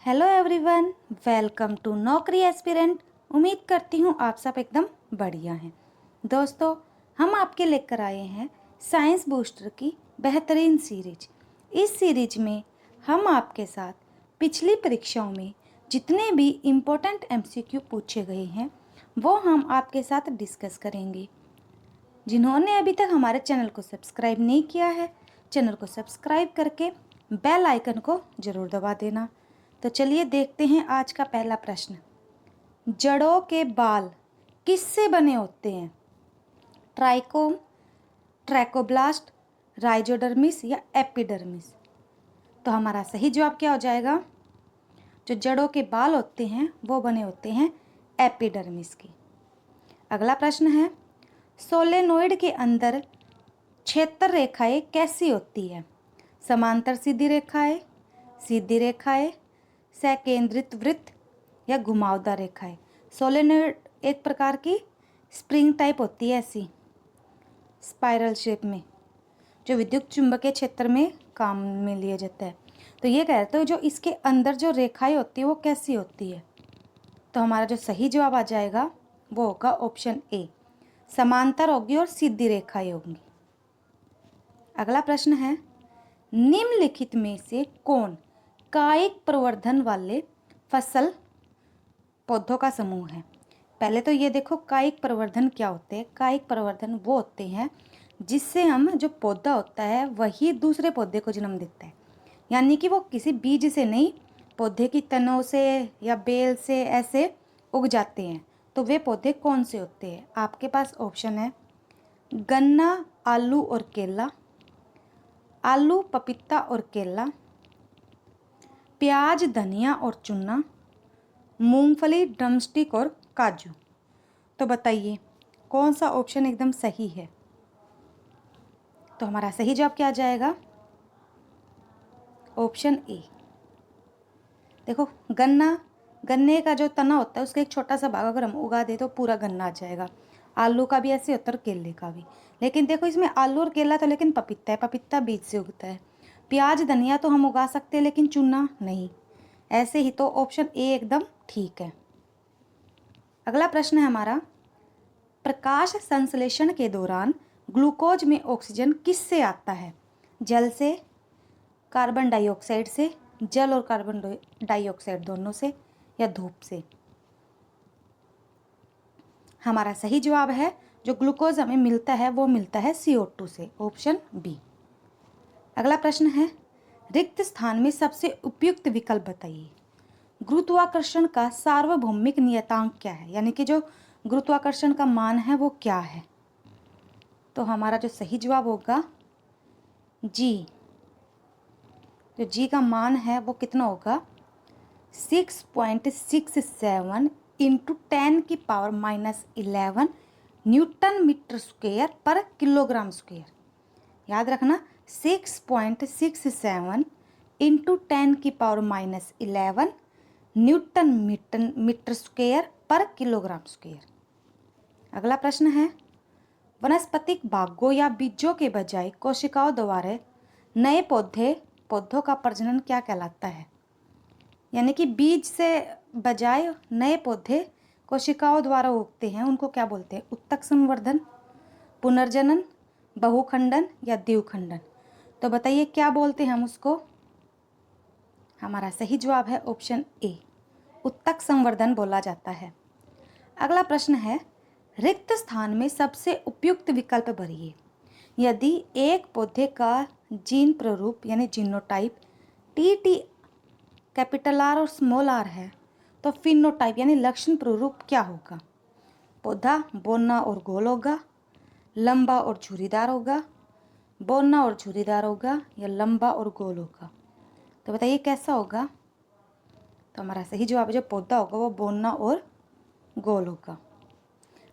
Hello everyone, welcome to नौकरी aspirant. उम्मीद करती हूँ आप सब एकदम बढ़िया हैं। दोस्तों, हम आपके लेकर आए हैं साइंस बूस्टर की बेहतरीन सीरीज। इस सीरीज में हम आपके साथ पिछली परीक्षाओं में जितने भी इम्पोर्टेंट एमसीक्यू पूछे गए हैं वो हम आपके साथ डिस्कस करेंगे। जिन्होंने अभी तक हमारे चैनल को सब्सक्राइब नहीं किया है, चैनल को सब्सक्राइब करके बेल आइकन को ज़रूर दबा देना। तो चलिए देखते हैं आज का पहला प्रश्न। जड़ों के बाल किससे बने होते हैं? ट्राइकोम, ट्रैकोब्लास्ट, राइजोडर्मिस या एपिडर्मिस? तो हमारा सही जवाब क्या हो जाएगा? जो जड़ों के बाल होते हैं वो बने होते हैं एपिडर्मिस की। अगला प्रश्न है, सोलेनोइड के अंदर क्षेत्र रेखाएं कैसी होती है? समांतर सीधी रेखाएं, सीधी रेखाएं, सकेंद्रित वृत्त या घुमावदार रेखाएं? सोलेनोइड एक प्रकार की स्प्रिंग टाइप होती है, ऐसी स्पाइरल शेप में, जो विद्युत चुंबकीय क्षेत्र में काम में लिया जाता है। तो ये कहते हो जो इसके अंदर जो रेखाएं होती है वो कैसी होती है? तो हमारा जो सही जवाब आ जाएगा वो होगा ऑप्शन ए, समांतर होगी और सीधी रेखाएं होंगी। अगला प्रश्न है, निम्नलिखित में से कौन कायिक प्रवर्धन वाले फसल पौधों का समूह है? पहले तो ये देखो कायिक प्रवर्धन क्या होते हैं। कायिक प्रवर्धन वो होते हैं जिससे हम जो पौधा होता है वही दूसरे पौधे को जन्म देता है, यानी कि वो किसी बीज से नहीं, पौधे की तनों से या बेल से ऐसे उग जाते हैं। तो वे पौधे कौन से होते हैं? आपके पास ऑप्शन है गन्ना, आलू और केला, आलू, पपीता और केला, प्याज, धनिया और चुन्ना, मूंगफली, ड्रमस्टिक और काजू। तो बताइए कौन सा ऑप्शन एकदम सही है? तो हमारा सही जवाब क्या आ जाएगा? Option A. देखो, गन्ना, गन्ने का जो तना होता है उसका एक छोटा सा भाग अगर हम उगा दे तो पूरा गन्ना आ जाएगा। आलू का भी ऐसे होता है और केले का भी। लेकिन देखो इसमें आलू और केला तो लेकिन पपीता है, पपीता बीज से उगता है। प्याज, धनिया तो हम उगा सकते हैं लेकिन चुन्ना नहीं। ऐसे ही तो ऑप्शन ए एकदम ठीक है। अगला प्रश्न है हमारा, प्रकाश संश्लेषण के दौरान ग्लूकोज में ऑक्सीजन किससे आता है? जल से, कार्बन डाइऑक्साइड से, जल और कार्बन डाइऑक्साइड दोनों से, या धूप से? हमारा सही जवाब है जो ग्लूकोज हमें मिलता है वो मिलता है CO2 से, ऑप्शन बी। अगला प्रश्न है, रिक्त स्थान में सबसे उपयुक्त विकल्प बताइए। गुरुत्वाकर्षण का सार्वभौमिक नियतांक क्या है? यानी कि जो गुरुत्वाकर्षण का मान है वो क्या है? तो हमारा जो सही जवाब होगा जी। जो जी का मान है वो कितना होगा? 6.67 इंटू 10⁻⁻11 न्यूटन मीटर स्क्वेयर पर किलोग्राम स्क्वेयर। याद रखना, 6.67 इंटू 10⁻⁻11 न्यूटन मीटर स्क्वेयर पर किलोग्राम स्क्वेयर। अगला प्रश्न है, वनस्पतिक भागों या बीजों के बजाय कोशिकाओं द्वारा नए पौधों का प्रजनन क्या कहलाता है? यानी कि बीज से बजाय नए पौधे कोशिकाओं द्वारा उगते हैं, उनको क्या बोलते हैं? उत्तक संवर्धन, पुनर्जनन, बहुखंडन या द्विखंडन? तो बताइए क्या बोलते हैं हम उसको? हमारा सही जवाब है ऑप्शन ए, उत्तक संवर्धन बोला जाता है। अगला प्रश्न है, रिक्त स्थान में सबसे उपयुक्त विकल्प भरिए। यदि एक पौधे का जीन प्ररूप यानी जीनोटाइप TT कैपिटल R और स्मॉल r है तो फिनोटाइप यानी लक्षण प्ररूप क्या होगा? पौधा बौना और गोल होगा, लंबा और झुर्रीदार होगा, बौना और झुर्रीदार होगा, या लंबा और गोल होगा? तो बताइए कैसा होगा? तो हमारा सही जवाब है जो पौधा होगा वो बौना और गोल होगा।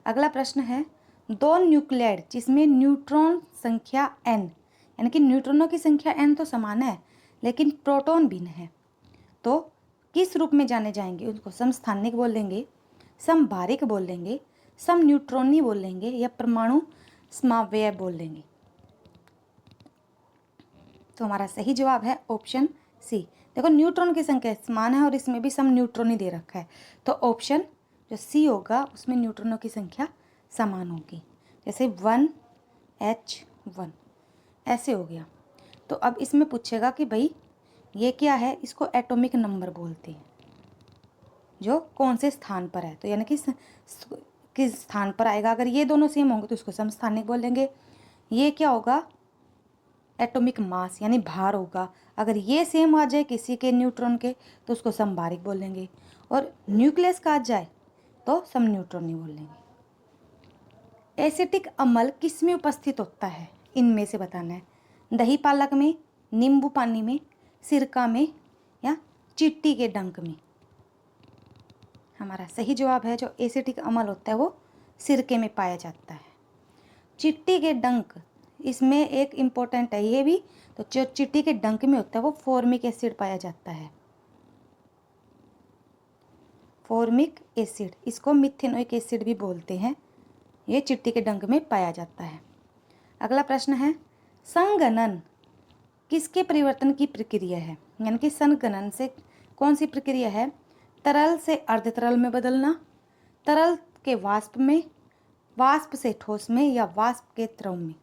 अगला प्रश्न है, दो न्यूक्लियाइड जिसमें न्यूट्रॉन संख्या n, यानी कि न्यूट्रॉनों की संख्या n तो समान है लेकिन प्रोटॉन भिन्न है, तो किस रूप में जाने जाएंगे? उनको समस्थानिक बोलेंगे, समभारिक बोलेंगे, सम न्यूट्रॉनी बोलेंगे, या परमाणु समावयव बोलेंगे? तो हमारा सही जवाब है ऑप्शन सी। देखो न्यूट्रॉन की संख्या समान है और इसमें भी सम न्यूट्रॉन ही दे रखा है, तो ऑप्शन जो सी होगा उसमें न्यूट्रॉनों की संख्या समान होगी। जैसे 1H1 ऐसे हो गया। तो अब इसमें पूछेगा कि भाई ये क्या है, इसको एटॉमिक नंबर बोलते हैं, जो कौन से स्थान पर है, तो यानी कि किस स्थान पर आएगा। अगर ये दोनों सेम होंगे तो उसको समस्थानिक बोलेंगे। ये क्या होगा, एटॉमिक मास यानी भार होगा। अगर ये सेम आ जाए किसी के न्यूट्रॉन के तो उसको समभारिक बोलेंगे, और न्यूक्लियस का आ जाए तो सम न्यूट्रॉनी बोलेंगे। एसिटिक अम्ल किस में उपस्थित होता है, इनमें से बताना है। दही पालक में, नींबू पानी में, सिरका में या चिट्टी के डंक में। हमारा सही जवाब है जो एसिटिक अम्ल होता है वो सिरके में पाया जाता है। चिट्टी के डंक, इसमें एक इम्पोर्टेंट है ये भी, तो जो चिट्टी के डंक में होता है वो फॉर्मिक एसिड पाया जाता है। फॉर्मिक एसिड, इसको मिथेनोइक एसिड भी बोलते हैं, ये चिट्टी के डंक में पाया जाता है। अगला प्रश्न है, संघनन किसके परिवर्तन की प्रक्रिया है, यानी कि संघनन से कौन सी प्रक्रिया है। तरल से अर्ध तरल में बदलना, तरल के वाष्प में, वाष्प से ठोस में या वाष्प के द्रव में।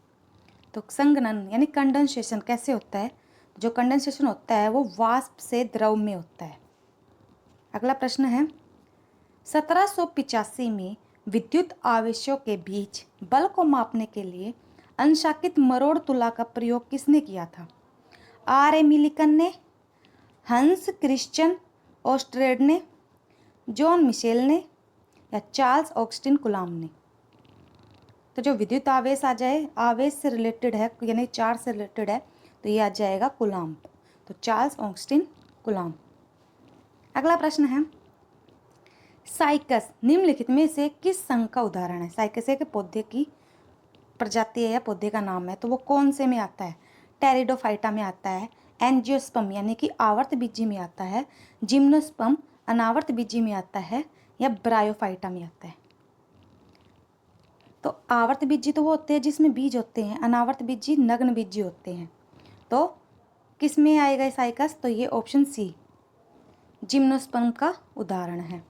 तो संघनन यानी कंडेंसेशन कैसे होता है, जो कंडेंसेशन होता है वो वाष्प से द्रव में होता है। अगला प्रश्न है, 1785 में विद्युत आवेशों के बीच बल को मापने के लिए अंशांकित मरोड़ तुला का प्रयोग किसने किया था। R. मिलिकन ने, हंस क्रिश्चियन ओस्ट्रेड ने, जॉन मिशेल ने या चार्ल्स ऑगस्टिन कुलाम ने। तो जो विद्युत आवेश आ जाए, आवेश से रिलेटेड है यानी चार्ज से रिलेटेड है, तो ये आ जाएगा कुलाम, तो चार्ल्स ऑगस्टिन कुलाम। अगला प्रश्न है, साइकस निम्नलिखित में से किस संघ का उदाहरण है। साइकस एक पौधे की प्रजाति है या पौधे का नाम है, तो वो कौन से में आता है। टेरिडोफाइटा में आता है, एंजियोस्पर्म यानी कि आवर्त बीजी में आता है, जिम्नोस्पर्म अनावर्त बीजी में आता है, या ब्रायोफाइटा में आता है। तो आवर्त बीजी तो वो होते हैं जिसमें बीज होते हैं, अनावर्त बीजी नग्न बीजी होते हैं। तो किस में आएगा साइकस, तो ये ऑप्शन सी जिम्नोस्पर्म का उदाहरण है।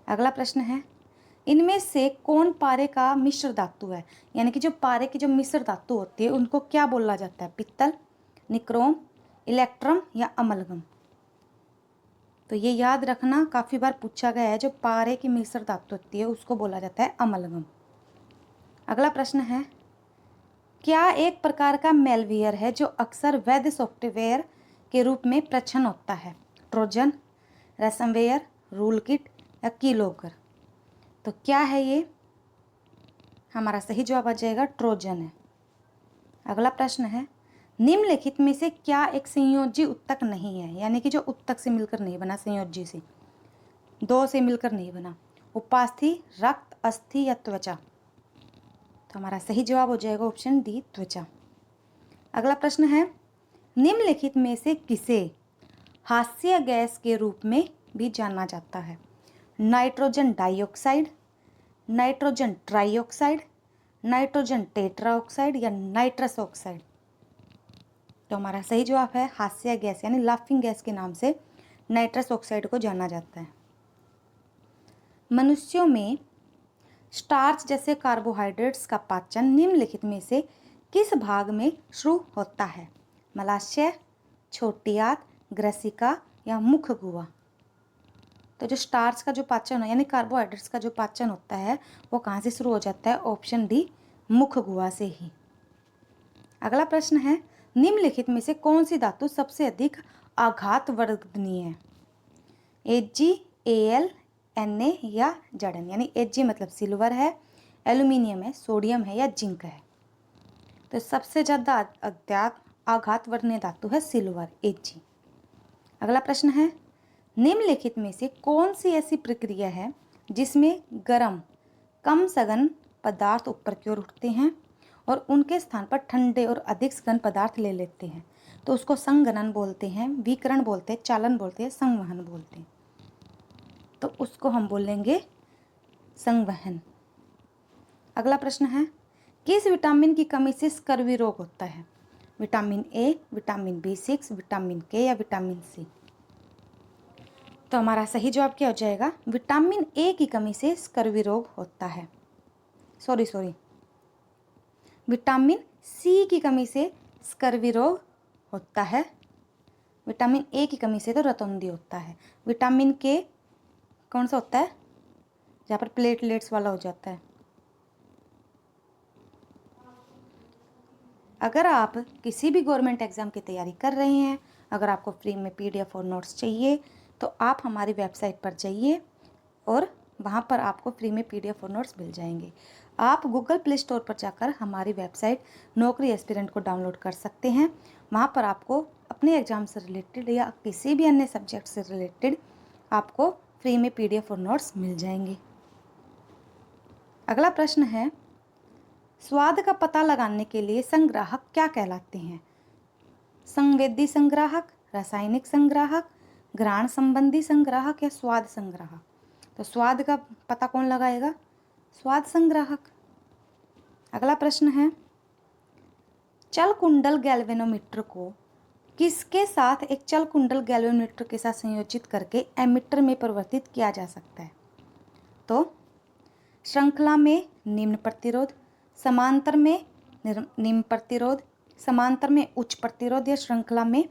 अगला प्रश्न है, इनमें से कौन पारे का मिश्र धातु है, यानी कि जो पारे की जो मिश्र धातु होती है उनको क्या बोला जाता है। पित्तल, निक्रोम, इलेक्ट्रम या अमलगम। तो ये याद रखना, काफ़ी बार पूछा गया है, जो पारे की मिश्र धातु होती है उसको बोला जाता है अमलगम। अगला प्रश्न है, क्या एक प्रकार का मेलवेयर है जो अक्सर वैध सॉफ्टवेयर के रूप में प्रच्छन्न होता है। ट्रोजन, रैंसमवेयर, रूल किट या कीलॉगर। तो क्या है ये, हमारा सही जवाब आ जाएगा ट्रोजन है। अगला प्रश्न है, निम्नलिखित में से क्या एक संयोजी उत्तक नहीं है, यानी कि जो उत्तक से मिलकर नहीं बना, संयोजी से, दो से मिलकर नहीं बना। उपास्थि, रक्त, अस्थि या त्वचा। तो हमारा सही जवाब हो जाएगा ऑप्शन डी त्वचा। अगला प्रश्न है, निम्नलिखित में से किसे हास्य गैस के रूप में भी जाना जाता है। Nitrogen dioxide, nitrogen trioxide, nitrogen tetroxide या नाइट्रस ऑक्साइड। तो हमारा सही जवाब है हास्य गैस यानी लाफिंग गैस के नाम से नाइट्रस ऑक्साइड को जाना जाता है। मनुष्यों में स्टार्च जैसे कार्बोहाइड्रेट्स का पाचन निम्नलिखित में से किस भाग में शुरू होता है। मलाशय, छोटी आंत, ग्रसिका या मुख गुहा। तो जो स्टार्च का जो पाचन है यानी कार्बोहाइड्रेट्स का जो पाचन होता है वो कहाँ से शुरू हो जाता है, ऑप्शन डी मुख गुहा से ही। अगला प्रश्न है, निम्नलिखित में से कौन सी धातु सबसे अधिक आघात वर्धनीय है। Ag, Al, Na या Zn, यानी Ag मतलब सिल्वर है, एल्यूमिनियम है, सोडियम है या जिंक है। तो सबसे ज़्यादा आघात वर्धनीय धातु है सिल्वर, Ag। अगला प्रश्न है, निम्नलिखित में से कौन सी ऐसी प्रक्रिया है जिसमें गर्म कम सघन पदार्थ ऊपर की ओर उठते हैं और उनके स्थान पर ठंडे और अधिक सघन पदार्थ ले लेते हैं। तो उसको संघनन बोलते हैं, विकिरण बोलते हैं, चालन बोलते हैं, संवहन बोलते हैं। तो उसको हम बोलेंगे संवहन। अगला प्रश्न है, किस विटामिन की कमी से स्कर्वी रोग होता है। Vitamin A, vitamin B6, vitamin के या विटामिन सी? तो हमारा सही जवाब क्या हो जाएगा? विटामिन ए की कमी से स्कर्वी रोग होता है। सॉरी, विटामिन सी की कमी से स्कर्वी रोग होता है। विटामिन ए की कमी से तो रतौंधी होता है। विटामिन के कौन सा होता है? जहाँ पर प्लेटलेट्स वाला हो जाता है। अगर आप किसी भी गवर्नमेंट एग्ज़ाम की तैयारी कर रहे हैं, अगर आपको फ्री में PDF और नोट्स चाहिए तो आप हमारी वेबसाइट पर जाइए और वहाँ पर आपको फ्री में PDF और नोट्स मिल जाएंगे। आप गूगल प्ले स्टोर पर जाकर हमारी वेबसाइट नौकरी एस्पिरेंट को डाउनलोड कर सकते हैं। वहाँ पर आपको अपने एग्ज़ाम से रिलेटेड या किसी भी अन्य सब्जेक्ट से रिलेटेड आपको फ्री में PDF और नोट्स मिल जाएंगे। अगला प्रश्न है, स्वाद का पता लगाने के लिए संग्राहक क्या कहलाते हैं? संवेदी संग्राहक, रासायनिक संग्राहक, घ्राण संबंधी संग्राहक या स्वाद संग्राहक? तो स्वाद का पता कौन लगाएगा? स्वाद संग्राहक। अगला प्रश्न है, चल कुंडल गैल्वेनोमीटर को किसके साथ एक चल कुंडल गैल्वेनोमीटर के साथ संयोजित करके एमीटर में परिवर्तित किया जा सकता है? तो श्रृंखला में निम्न प्रतिरोध, समांतर में निम्न प्रतिरोध, समांतर में उच्च प्रतिरोध या श्रृंखला में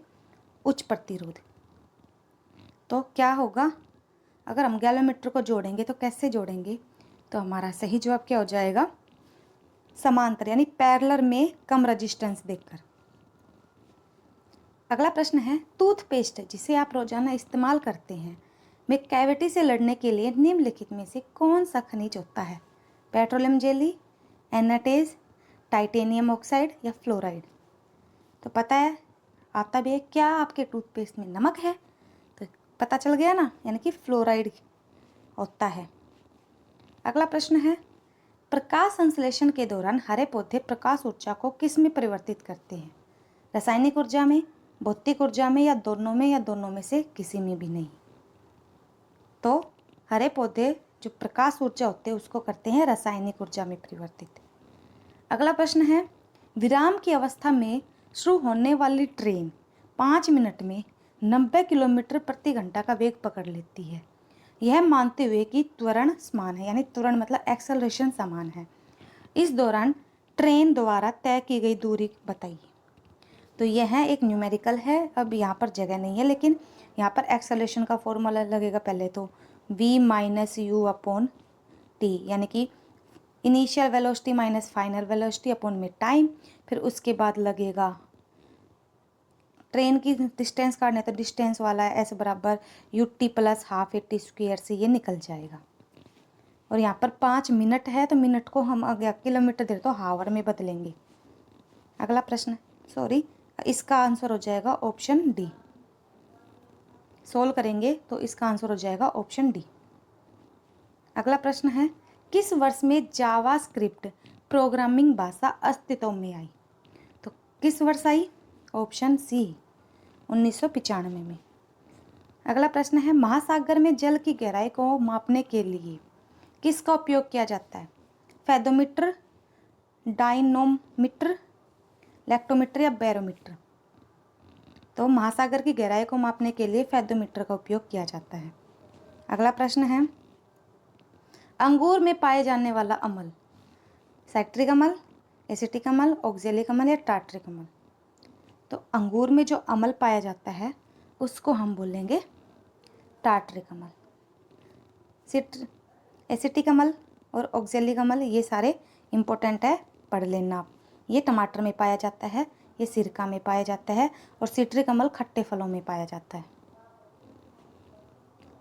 उच्च प्रतिरोध? तो क्या होगा? अगर हम गैल्वेनोमीटर को जोड़ेंगे तो कैसे जोड़ेंगे? तो हमारा सही जवाब क्या हो जाएगा? समांतर यानी पैरेलल में कम रेजिस्टेंस देकर। अगला प्रश्न है, टूथपेस्ट जिसे आप रोजाना इस्तेमाल करते हैं में कैविटी से लड़ने के लिए निम्नलिखित में से कौन सा खनिज होता है? पेट्रोलियम जेली, एनाटेज, टाइटेनियम ऑक्साइड या फ्लोराइड? तो पता है आता भी है क्या आपके टूथपेस्ट में नमक है? तो पता चल गया ना, यानी कि फ्लोराइड होता है। अगला प्रश्न है, प्रकाश संश्लेषण के दौरान हरे पौधे प्रकाश ऊर्जा को किस में परिवर्तित करते हैं? रासायनिक ऊर्जा में, भौतिक ऊर्जा में या दोनों में से किसी में भी नहीं? तो हरे पौधे जो प्रकाश ऊर्जा होते हैं उसको करते हैं रासायनिक ऊर्जा में परिवर्तित। अगला प्रश्न है, विराम की अवस्था में शुरू होने वाली ट्रेन 5 मिनट में 90 किलोमीटर प्रति घंटा का वेग पकड़ लेती है, यह मानते हुए कि त्वरण समान है, यानी त्वरण मतलब एक्सेलरेशन समान है। इस दौरान ट्रेन द्वारा तय की गई दूरी बताइए। तो यह एक न्यूमेरिकल है, अब यहाँ पर जगह नहीं है, लेकिन यहाँ पर एक्सेलरेशन का फॉर्मूला लगेगा पहले तो v minus you upon T, यानी कि initial velocity minus final velocity upon में टाइम, फिर उसके बाद लगेगा ट्रेन की डिस्टेंस काटने तो डिस्टेंस वाला है एस बराबर U T plus half A T square से ये निकल जाएगा। और यहाँ पर 5 मिनट है तो मिनट को हम अगर किलोमीटर दे तो हावर में बदलेंगे। अगला प्रश्न, सॉरी, इसका आंसर हो जाएगा ऑप्शन डी। सोल्व करेंगे तो इसका आंसर हो जाएगा ऑप्शन डी। अगला प्रश्न है, किस वर्ष में जावास्क्रिप्ट प्रोग्रामिंग भाषा अस्तित्व में आई? तो किस वर्ष आई? ऑप्शन सी 1995 में। अगला प्रश्न है, महासागर में जल की गहराई को मापने के लिए किसका उपयोग किया जाता है? फेदोमीटर, डायनोमीटर, लैक्टोमीटर या बैरोमीटर? तो महासागर की गहराई को मापने के लिए फेदोमीटर का उपयोग किया जाता है। अगला प्रश्न है, अंगूर में पाए जाने वाला अम्ल साइट्रिक अम्ल, एसिटिक अम्ल, ऑक्जेलिक अम्ल या टार्ट्रिक अम्ल? तो अंगूर में जो अम्ल पाया जाता है उसको हम बोलेंगे टार्ट्रिक अम्ल। एसिटिक अम्ल और ऑक्जेलिक अम्ल ये सारे इंपॉर्टेंट है, पढ़ लेना आप। ये टमाटर में पाया जाता है, ये सिरका में पाया जाता है और सिट्रिक अम्ल खट्टे फलों में पाया जाता है।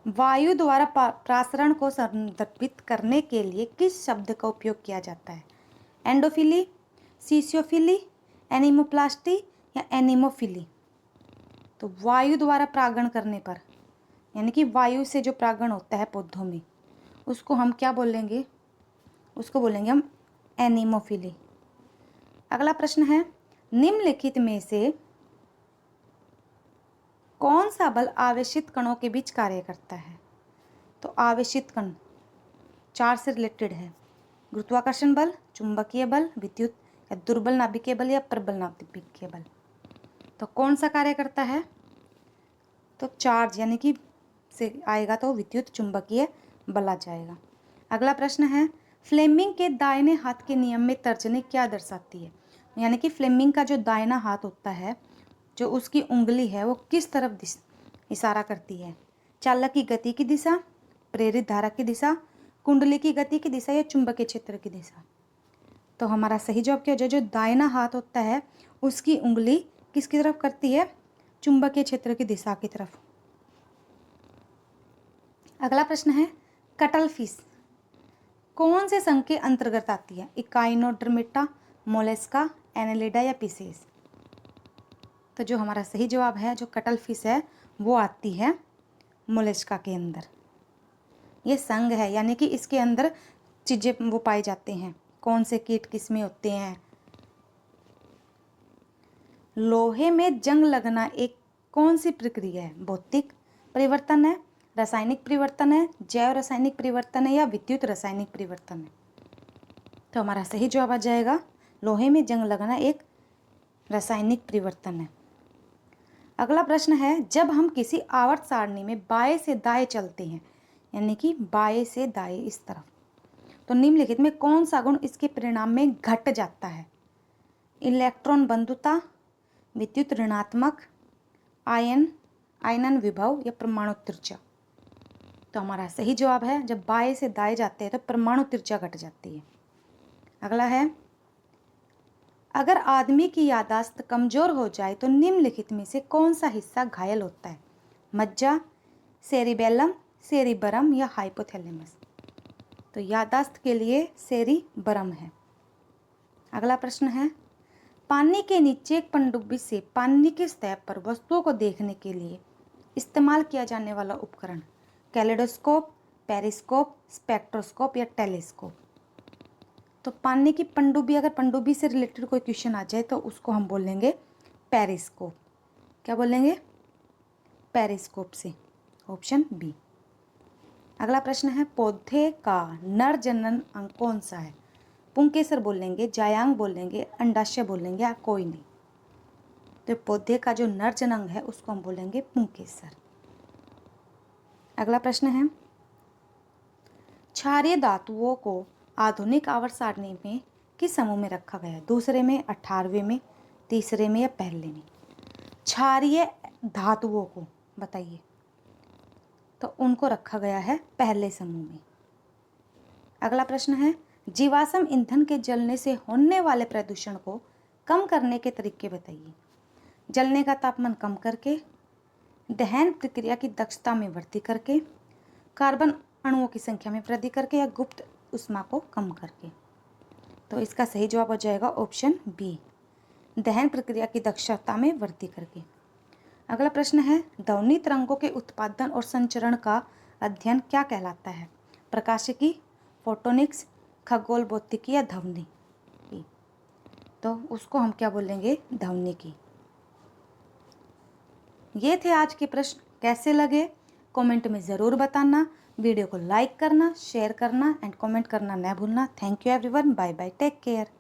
वायु द्वारा प्रासरण को संदर्भित करने के लिए किस शब्द का उपयोग किया जाता है? एंडोफिली, सीसियोफिली, एनिमोप्लास्टी या एनिमोफिली? तो वायु द्वारा परागण करने पर, यानी कि वायु से जो परागण होता है पौधों में, उसको हम क्या बोलेंगे? उसको बोलेंगे हम एनिमोफिली। अगला प्रश्न है, निम्नलिखित में से कौन सा बल आवेशित कणों के बीच कार्य करता है? तो आवेशित कण 4 से रिलेटेड है, गुरुत्वाकर्षण बल, चुंबकीय बल, विद्युत या दुर्बल नाभिकीय बल या प्रबल नाभिकीय बल? तो कौन सा कार्य करता है? तो चार्ज यानी कि से आएगा तो विद्युत चुंबकीय बल आ जाएगा। अगला प्रश्न है, फ्लेमिंग के दाहिने हाथ के नियम में तर्जनी क्या दर्शाती है? यानी कि फ्लेमिंग का जो दाहिना हाथ होता है, जो उसकी उंगली है वो किस तरफ इशारा करती है? चालक की गति की दिशा, प्रेरित धारा की दिशा, कुंडली की गति की दिशा या चुंबकीय क्षेत्र की दिशा? तो हमारा सही जवाब क्या हो जाए? जो दाहिना हाथ होता है उसकी उंगली किसकी तरफ करती है? चुंबकीय क्षेत्र की दिशा की तरफ। अगला प्रश्न है, कटल फिश कौन से संघ के अंतर्गत आती है? इकाइनोडर्मेटा, मोलस्का, एनेलिडा या पिसेस? तो जो हमारा सही जवाब है, जो कटल फिश है वो आती है मोलस्का के अंदर। ये संघ है यानी कि इसके अंदर चीज़ें वो पाए जाते हैं। कौन से कीट किसमें होते हैं? लोहे में जंग लगना एक कौन सी प्रक्रिया है? भौतिक परिवर्तन है, रासायनिक परिवर्तन है, जैव रासायनिक परिवर्तन है या विद्युत रासायनिक परिवर्तन है? तो हमारा सही जवाब आ जाएगा, लोहे में जंग लगना एक रासायनिक परिवर्तन है। अगला प्रश्न है, जब हम किसी आवर्त सारणी में बाएं से दाएं चलते हैं, यानी कि बाएं से दाएं इस तरफ, तो निम्नलिखित में कौन सा गुण इसके परिणाम में घट जाता है? इलेक्ट्रॉन बंधुता, विद्युत ऋणात्मक, आयनन विभव या परमाणु त्रिज्या? तो हमारा सही जवाब है, जब बाएं से दाएं जाते हैं तो परमाणु त्रिज्या घट जाती है। अगला है, अगर आदमी की याददाश्त कमजोर हो जाए तो निम्नलिखित में से कौन सा हिस्सा घायल होता है? मज्जा, सेरिबेलम, सेरिबरम या हाइपोथैलेमस? तो याददाश्त के लिए सेरिबरम है। अगला प्रश्न है, पानी के नीचे एक पनडुब्बी से पानी के सतह पर वस्तुओं को देखने के लिए इस्तेमाल किया जाने वाला उपकरण कैलेडोस्कोप, पेरिस्कोप, स्पेक्ट्रोस्कोप या टेलीस्कोप? तो पानी की पनडुब्बी, अगर पनडुब्बी से रिलेटेड कोई क्वेश्चन आ जाए तो उसको हम बोलेंगे पेरिस्कोप। क्या बोलेंगे? पेरिस्कोप से, ऑप्शन बी। अगला प्रश्न है, पौधे का नर जनन अंग कौन सा है? पुंकेसर बोलेंगे, जायांग बोलेंगे, अंडाशय बोलेंगे या कोई नहीं? तो पौधे का जो नर जनन अंग है उसको हम बोलेंगे पुंकेसर। अगला प्रश्न है, क्षारीय धातुओं को आधुनिक आवर्त सारणी में किस समूह में रखा गया है? दूसरे में, 18वें में, तीसरे में या पहले में? क्षारीय धातुओं को बताइए। तो उनको रखा गया है पहले समूह में। अगला प्रश्न है, जीवाश्म ईंधन के जलने से होने वाले प्रदूषण को कम करने के तरीके बताइए। जलने का तापमान कम करके, दहन प्रक्रिया की दक्षता में वृद्धि करके, कार्बन अणुओं की संख्या में वृद्धि करके या गुप्त ऊष्मा को कम करके? तो इसका सही जवाब हो जाएगा ऑप्शन बी, दहन प्रक्रिया की दक्षता में वृद्धि करके। अगला प्रश्न है, ध्वनि तरंगों के उत्पादन और संचरण का अध्ययन क्या कहलाता है? प्रकाशिकी, फोटोनिक्स, खगोल भौतिकी या ध्वनि? तो उसको हम क्या बोलेंगे? ध्वनिकी। ये थे आज के प्रश्न। कैसे लगे कमेंट में ज़रूर बताना। वीडियो को लाइक करना, शेयर करना एंड कमेंट करना न भूलना। Thank you everyone. Bye bye, take care.